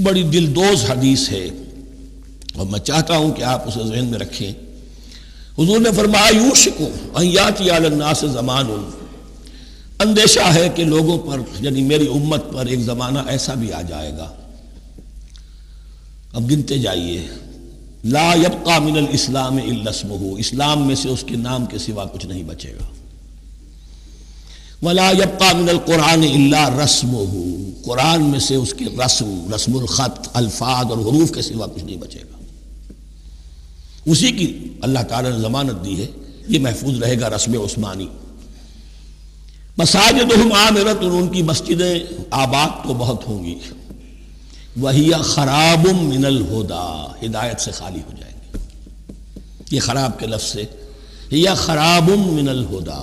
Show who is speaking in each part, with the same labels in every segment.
Speaker 1: بڑی دلدوز حدیث ہے اور میں چاہتا ہوں کہ آپ اسے ذہن میں رکھیں۔ حضور نے فرمایا یوشک ان یاتی علی الناس زمان، اندیشہ ہے کہ لوگوں پر یعنی میری امت پر ایک زمانہ ایسا بھی آ جائے گا، اب گنتے جائیے، لا یبقى من الاسلام الا اسمہ، اسلام میں سے اس کے نام کے سوا کچھ نہیں بچے گا، ولا یبقى من القرآن الا رسمہ، قرآن میں سے اس کے رسم الخط، الفاظ اور حروف کے سوا کچھ نہیں بچے گا، اسی کی اللہ تعالیٰ نے ضمانت دی ہے، یہ محفوظ رہے گا رسم عثمانی۔ مساجدہم عامرۃ، ان کی مسجدیں آباد تو بہت ہوں گی، وہی خراب من الہدی، ہدایت سے خالی ہو جائیں گے، یہ خراب کے لفظ سے ہی خراب من الہدی،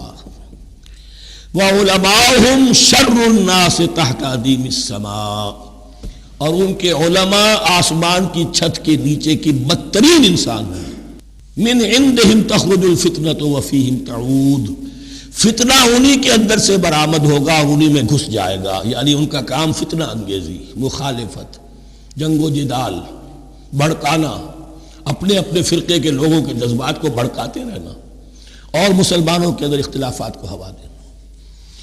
Speaker 1: وعلماؤہم شر الناس تحت ادیم السماء، اور ان کے علماء آسمان کی چھت کے نیچے کی بدترین انسان ہیں، من عندہم تخرج الفتنۃ وفیہم تعود، فتنہ انہی کے اندر سے برآمد ہوگا اور انہی میں گھس جائے گا، یعنی ان کا کام فتنہ انگیزی، مخالفت، جنگ و جدال، بھڑکانا، اپنے اپنے فرقے کے لوگوں کے جذبات کو بھڑکاتے رہنا اور مسلمانوں کے اندر اختلافات کو ہوا دینا،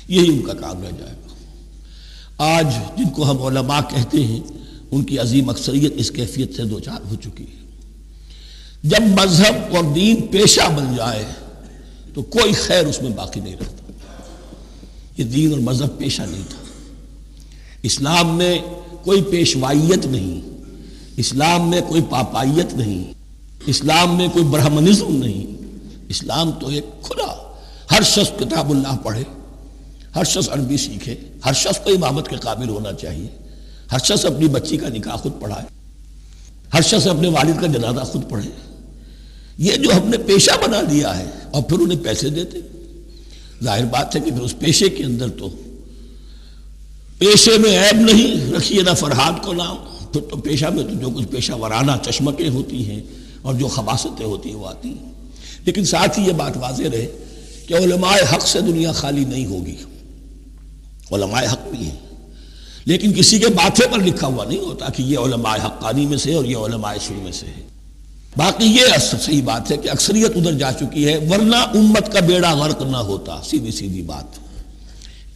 Speaker 1: یہی ان کا کام رہ جائے گا۔ آج جن کو ہم علماء کہتے ہیں ان کی عظیم اکثریت اس کیفیت سے دوچار ہو چکی ہے۔ جب مذہب اور دین پیشہ بن جائے تو کوئی خیر اس میں باقی نہیں رہتا۔ یہ دین اور مذہب پیشہ نہیں تھا، اسلام میں کوئی پیشوائیت نہیں، اسلام میں کوئی پاپائیت نہیں، اسلام میں کوئی برہمنزم نہیں، اسلام تو ایک کھلا، ہر شخص کتاب اللہ پڑھے، ہر شخص عربی سیکھے، ہر شخص کو امامت کے قابل ہونا چاہیے، ہر شخص اپنی بچی کا نکاح خود پڑھائے، ہر شخص اپنے والد کا جنازہ خود پڑھے۔ یہ جو ہم نے پیشہ بنا دیا ہے اور پھر انہیں پیسے دیتے، ظاہر بات ہے کہ پھر اس پیشے کے اندر تو پیشے میں عیب نہیں، رکھیے نہ فرہاد کو نام، پھر تو پیشہ میں تو جو کچھ پیشہ ورانہ چشمکیں ہوتی ہیں اور جو خباثتیں ہوتی ہیں وہ آتی ہیں۔ لیکن ساتھ ہی یہ بات واضح رہے کہ علماء حق سے دنیا خالی نہیں ہوگی، علماء حق بھی ہیں، لیکن کسی کے ماتھے پر لکھا ہوا نہیں ہوتا کہ یہ علماء حقانی میں سے اور یہ علماء سوء میں سے ہے۔ باقی یہ صحیح بات ہے کہ اکثریت ادھر جا چکی ہے، ورنہ امت کا بیڑا غرق نہ ہوتا، سیدھی سیدھی بات۔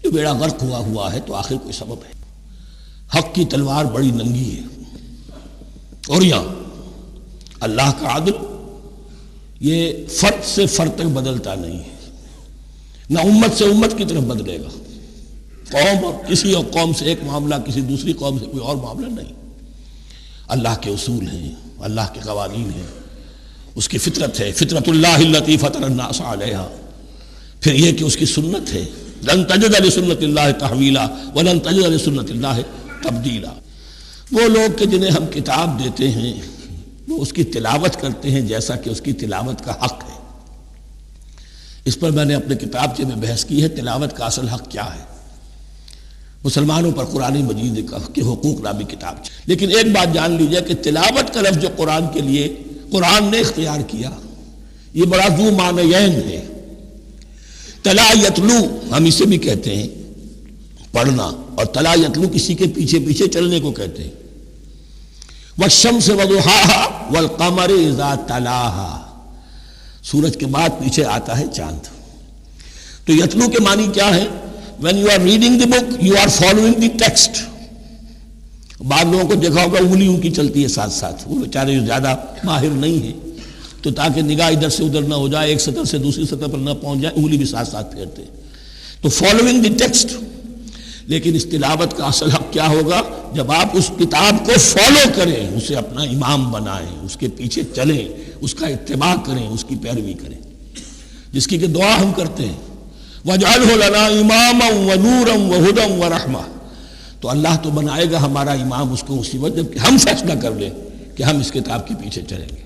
Speaker 1: یہ بیڑا غرق ہوا ہے تو آخر کوئی سبب ہے، حق کی تلوار بڑی ننگی ہے، اور یہاں اللہ کا عدل یہ فرد سے فرد تک بدلتا نہیں ہے، نہ امت سے امت کی طرف بدلے گا، قوم اور کسی اور قوم سے ایک معاملہ کسی دوسری قوم سے کوئی اور معاملہ نہیں۔ اللہ کے اصول ہیں، اللہ کے قوانین ہیں، اس کی فطرت ہے، فطرت اللہ التی فطر الناس علیہا، پھر یہ کہ اس کی سنت ہے، لن تجد لسنت اللہ تحویلا ولن تجد لسنت اللہ تبدیلا۔ وہ لوگ کہ جنہیں ہم کتاب دیتے ہیں وہ اس کی تلاوت کرتے ہیں جیسا کہ اس کی تلاوت کا حق ہے۔ اس پر میں نے اپنے کتابچے میں بحث کی ہے، تلاوت کا اصل حق کیا ہے۔ مسلمانوں پر قرآن مجید کے حقوق نامی کتاب، لیکن ایک بات جان لیجئے کہ تلاوت کا لفظ جو قرآن کے لیے قرآن نے اختیار کیا یہ بڑا ذو معنیین ہے۔ تلا یتلو ہم اسے بھی کہتے ہیں پڑھنا، اور تلا یتلو کسی کے پیچھے پیچھے چلنے کو کہتے ہیں۔ والشمس وضحاها والقمر اذا تلاها، سورج کے بعد پیچھے آتا ہے چاند۔ تو یتلو کے معنی کیا ہے؟ When you are reading the book, you are following the text۔ بعض لوگوں کو دیکھا ہوگا انگلی ان کی چلتی ہے ساتھ ساتھ، وہ بیچارے زیادہ ماہر نہیں ہیں تو تاکہ نگاہ ادھر سے ادھر نہ ہو جائے، ایک سطح سے دوسری سطح پر نہ پہنچ جائے، انگلی بھی ساتھ ساتھ پھیرتے ہیں، تو فالوئنگ دی ٹیکسٹ۔ لیکن اس تلاوت کا اصل حق کیا ہوگا؟ جب آپ اس کتاب کو فالو کریں، اسے اپنا امام بنائیں، اس کے پیچھے چلیں، اس کا اتباع کریں، اس کی پیروی کریں، جس کی کہ دعا ہم کرتے ہیں وَاجْعَلْهُ لَنَا إِمَامًا وَنُورًا وَهُدًى وَرَحْمَةً، تو اللہ تو بنائے گا ہمارا امام اس کو اسی وقت جب کہ ہم فیصلہ کر لیں کہ ہم اس کتاب کے پیچھے چلیں گے۔